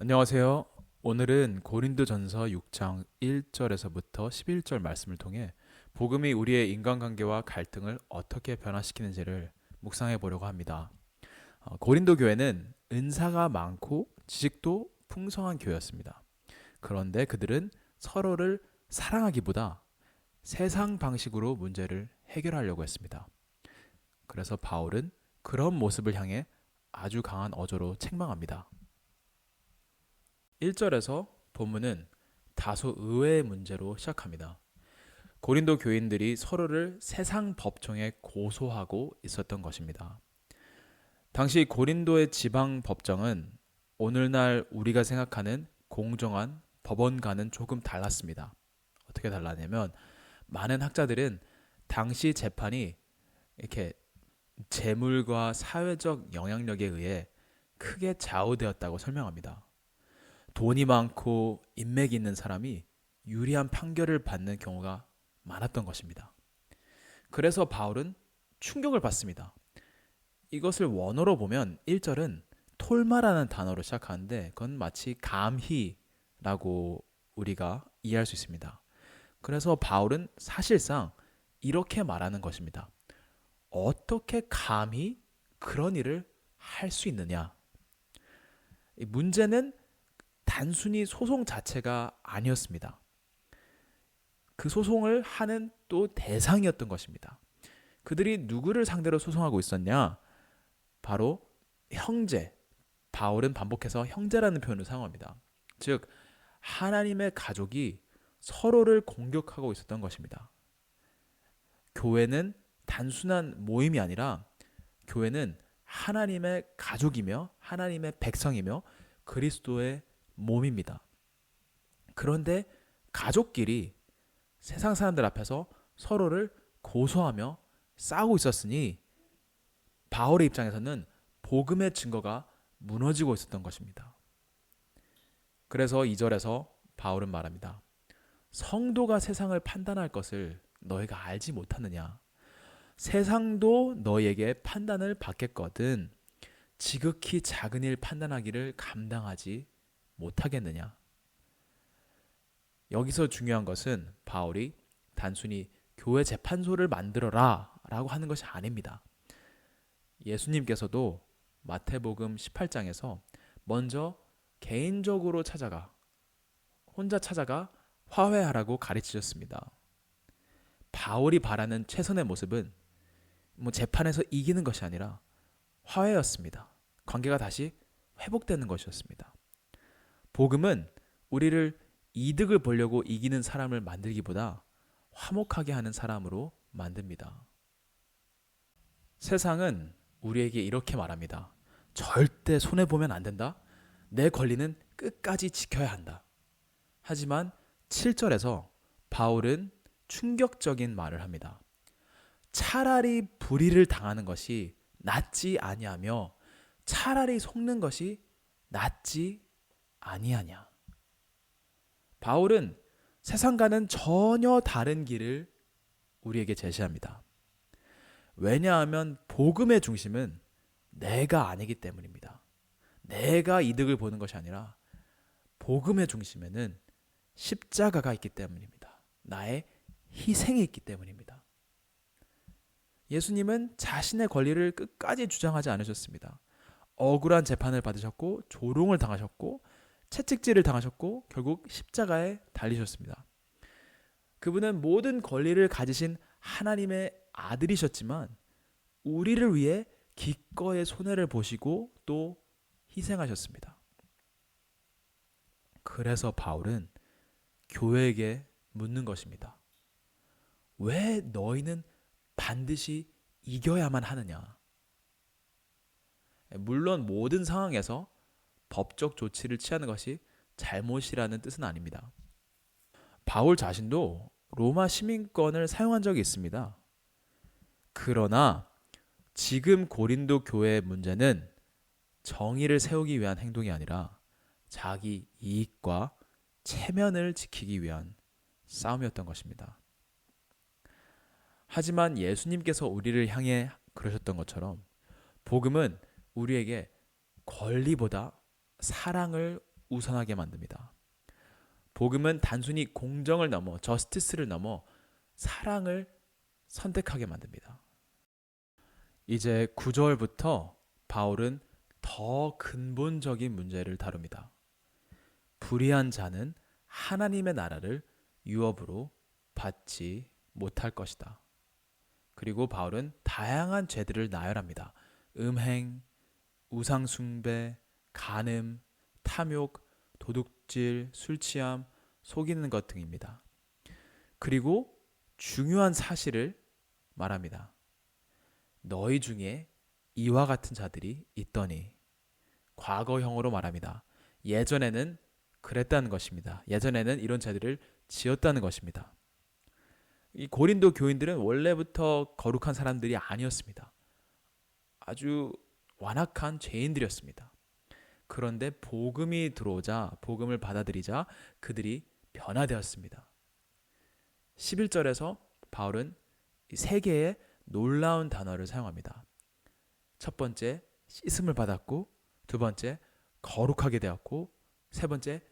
안녕하세요. 오늘은 고린도전서 6장 1절에서부터 11절 말씀을 통해 복음이 우리의 인간관계와 갈등을 어떻게 변화시키는지를 묵상해 보려고 합니다. 고린도 교회는 은사가 많고 지식도 풍성한 교회였습니다. 그런데 그들은 서로를 사랑하기보다 세상 방식으로 문제를 해결하려고 했습니다. 그래서 바울은 그런 모습을 향해 아주 강한 어조로 책망합니다. 1절에서 본문은 다소 의외의 문제로 시작합니다. 고린도 교인들이 서로를 세상 법정에 고소하고 있었던 것입니다. 당시 고린도의 지방 법정은 오늘날 우리가 생각하는 공정한 법원과는 조금 달랐습니다. 어떻게 달랐냐면 많은 학자들은 당시 재판이 이렇게 재물과 사회적 영향력에 의해 크게 좌우되었다고 설명합니다. 돈이 많고 인맥이 있는 사람이 유리한 판결을 받는 경우가 많았던 것입니다. 그래서 바울은 충격을 받습니다. 이것을 원어로 보면 1절은 톨마라는 단어로 시작하는데 그건 마치 감히라고 우리가 이해할 수 있습니다. 그래서 바울은 사실상 이렇게 말하는 것입니다. 어떻게 감히 그런 일을 할 수 있느냐? 문제는 단순히 소송 자체가 아니었습니다. 그 소송을 하는 또 대상이었던 것입니다. 그들이 누구를 상대로 소송하고 있었냐? 바로 형제. 바울은 반복해서 형제라는 표현을 사용합니다. 즉 하나님의 가족이 서로를 공격하고 있었던 것입니다. 교회는 단순한 모임이 아니라 교회는 하나님의 가족이며 하나님의 백성이며 그리스도의 몸입니다. 그런데 가족끼리 세상 사람들 앞에서 서로를 고소하며 싸우고 있었으니 바울의 입장에서는 복음의 증거가 무너지고 있었던 것입니다. 그래서 2절에서 바울은 말합니다. 성도가 세상을 판단할 것을 너희가 알지 못하느냐? 세상도 너희에게 판단을 받겠거든 지극히 작은 일 판단하기를 감당하지 못하겠느냐? 여기서 중요한 것은 바울이 단순히 교회 재판소를 만들어라 라고 하는 것이 아닙니다. 예수님께서도 마태복음 18장에서 먼저 개인적으로 혼자 찾아가 화해하라고 가르치셨습니다. 바울이 바라는 최선의 모습은 재판에서 이기는 것이 아니라 화해였습니다. 관계가 다시 회복되는 것이었습니다. 복음은 우리를 이득을 보려고 이기는 사람을 만들기보다 화목하게 하는 사람으로 만듭니다. 세상은 우리에게 이렇게 말합니다. 절대 손해보면 안 된다. 내 권리는 끝까지 지켜야 한다. 하지만 7절에서 바울은 충격적인 말을 합니다. 차라리 불의를 당하는 것이 낫지 아니하며 차라리 속는 것이 낫지 아니하냐. 바울은 세상과는 전혀 다른 길을 우리에게 제시합니다. 왜냐하면 복음의 중심은 내가 아니기 때문입니다. 내가 이득을 보는 것이 아니라 복음의 중심에는 십자가가 있기 때문입니다. 나의 희생이 있기 때문입니다. 예수님은 자신의 권리를 끝까지 주장하지 않으셨습니다. 억울한 재판을 받으셨고 조롱을 당하셨고 채찍질을 당하셨고 결국 십자가에 달리셨습니다. 그분은 모든 권리를 가지신 하나님의 아들이셨지만 우리를 위해 기꺼이 손해를 보시고 또 희생하셨습니다. 그래서 바울은 교회에게 묻는 것입니다. 왜 너희는 반드시 이겨야만 하느냐? 물론 모든 상황에서 법적 조치를 취하는 것이 잘못이라는 뜻은 아닙니다. 바울 자신도 로마 시민권을 사용한 적이 있습니다. 그러나 지금 고린도 교회의 문제는 정의를 세우기 위한 행동이 아니라 자기 이익과 체면을 지키기 위한 싸움이었던 것입니다. 하지만 예수님께서 우리를 향해 그러셨던 것처럼 복음은 우리에게 권리보다 사랑을 우선하게 만듭니다. 복음은 단순히 공정을 넘어 저스티스를 넘어 사랑을 선택하게 만듭니다. 이제 9절부터 바울은 더 근본적인 문제를 다룹니다. 불의한 자는 하나님의 나라를 유업으로 받지 못할 것이다. 그리고 바울은 다양한 죄들을 나열합니다. 음행, 우상숭배, 간음, 탐욕, 도둑질, 술취함, 속이는 것 등입니다. 그리고 중요한 사실을 말합니다. 너희 중에 이와 같은 자들이 있더니, 과거형으로 말합니다. 예전에는 그랬다는 것입니다. 예전에는 이런 죄들을 지었다는 것입니다. 이 고린도 교인들은 원래부터 거룩한 사람들이 아니었습니다. 아주 완악한 죄인들이었습니다. 그런데 복음이 들어오자, 복음을 받아들이자 그들이 변화되었습니다. 11절에서 바울은 세 개의 놀라운 단어를 사용합니다. 첫 번째, 씻음을 받았고, 두 번째, 거룩하게 되었고, 세 번째,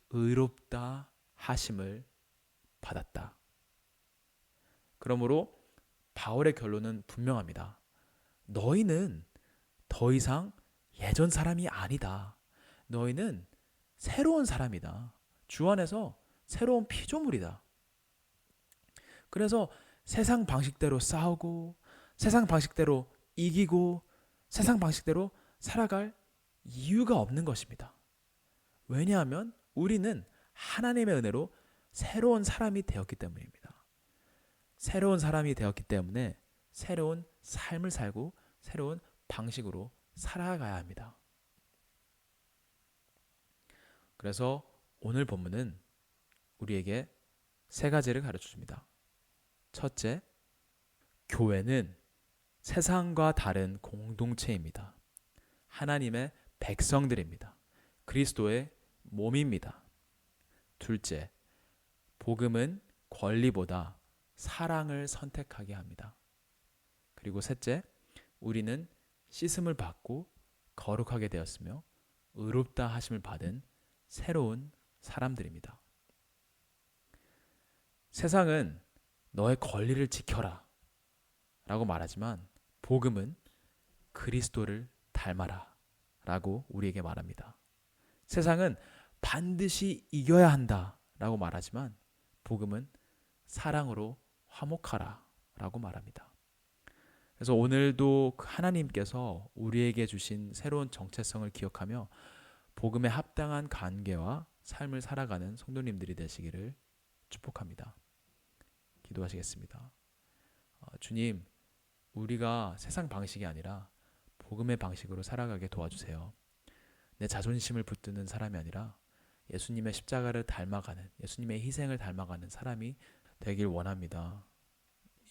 의롭다 하심을 받았다. 그러므로 바울의 결론은 분명합니다. 너희는 더 이상 예전 사람이 아니다. 너희는 새로운 사람이다. 주 안에서 새로운 피조물이다. 그래서 세상 방식대로 싸우고, 세상 방식대로 이기고, 세상 방식대로 살아갈 이유가 없는 것입니다. 왜냐하면 우리는 하나님의 은혜로 새로운 사람이 되었기 때문입니다. 새로운 사람이 되었기 때문에 새로운 삶을 살고 새로운 방식으로 살아가야 합니다. 그래서 오늘 본문은 우리에게 세 가지를 가르쳐 줍니다. 첫째, 교회는 세상과 다른 공동체입니다. 하나님의 백성들입니다. 그리스도의 몸입니다. 둘째, 복음은 권리보다 사랑을 선택하게 합니다. 그리고 셋째, 우리는 씻음을 받고 거룩하게 되었으며 의롭다 하심을 받은 새로운 사람들입니다. 세상은 너의 권리를 지켜라 라고 말하지만 복음은 그리스도를 닮아라 라고 우리에게 말합니다. 세상은 반드시 이겨야 한다 라고 말하지만 복음은 사랑으로 화목하라 라고 말합니다. 그래서 오늘도 하나님께서 우리에게 주신 새로운 정체성을 기억하며 복음에 합당한 관계와 삶을 살아가는 성도님들이 되시기를 축복합니다. 기도하시겠습니다. 주님, 우리가 세상 방식이 아니라 복음의 방식으로 살아가게 도와주세요. 내 자존심을 붙드는 사람이 아니라 예수님의 십자가를 닮아가는, 예수님의 희생을 닮아가는 사람이 되길 원합니다.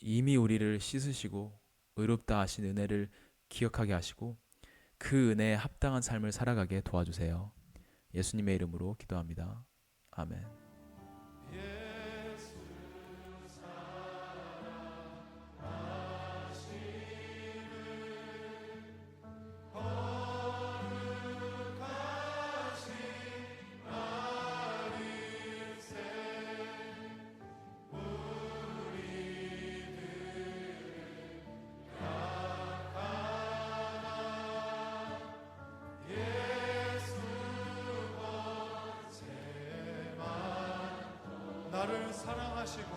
이미 우리를 씻으시고 의롭다 하신 은혜를 기억하게 하시고 그 은혜에 합당한 삶을 살아가게 도와주세요. 예수님의 이름으로 기도합니다. 아멘. 나를 사랑하시고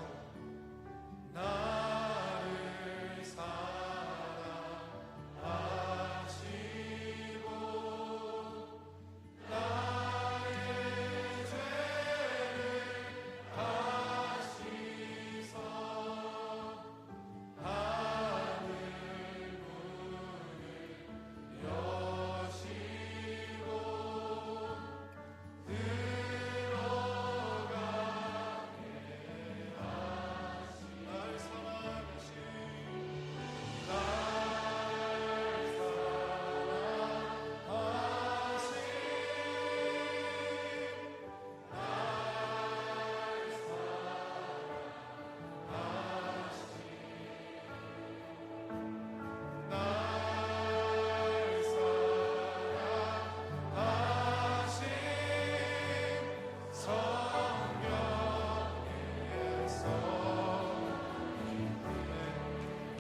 나를 사랑하시고 나의 죄를 다시서 하늘 문을 여시고 들어가게 하시고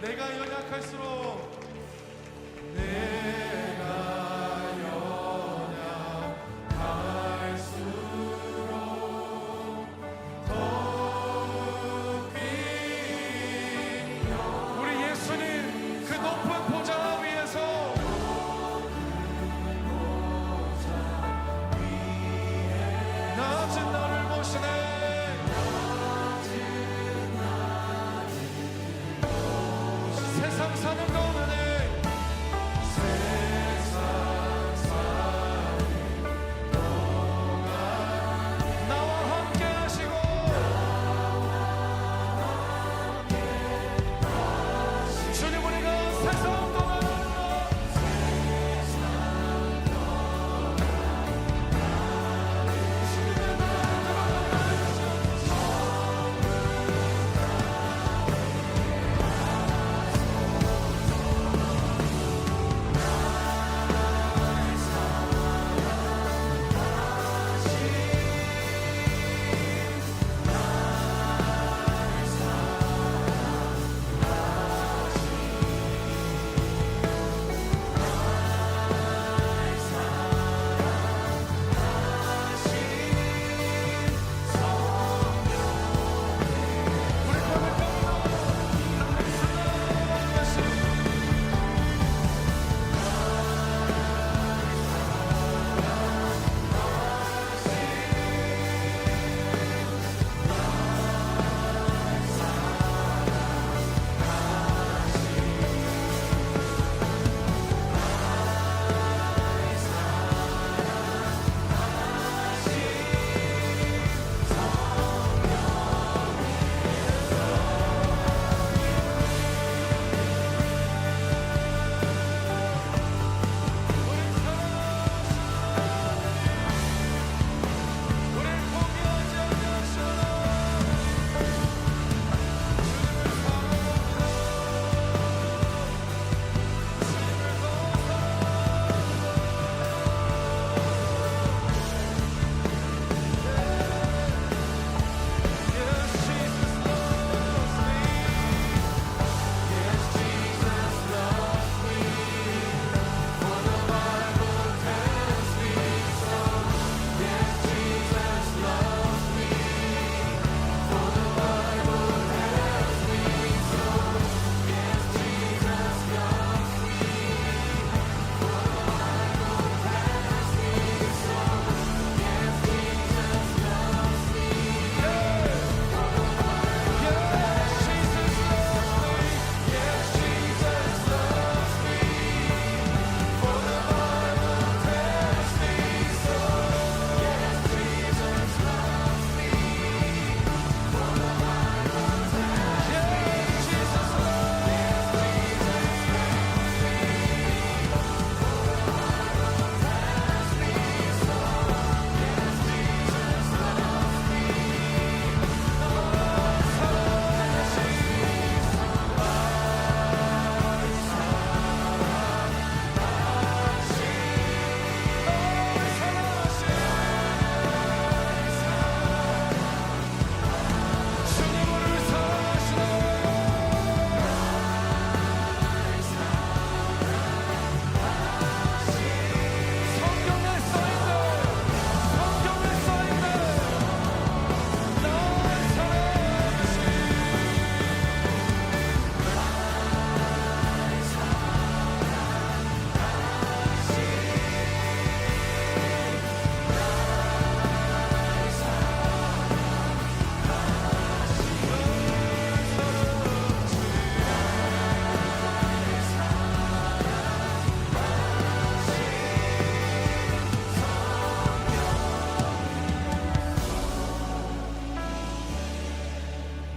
내가 연약할수록 내가 연약할수록 더욱이 우리 예수님 그 높은 보좌 위에서 낮은 나를 보시네. 세상 사는 가운데 세상 사는 동안 나와 함께 하시고 주님 우리가 세상 동안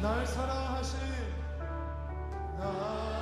날 사랑하신 나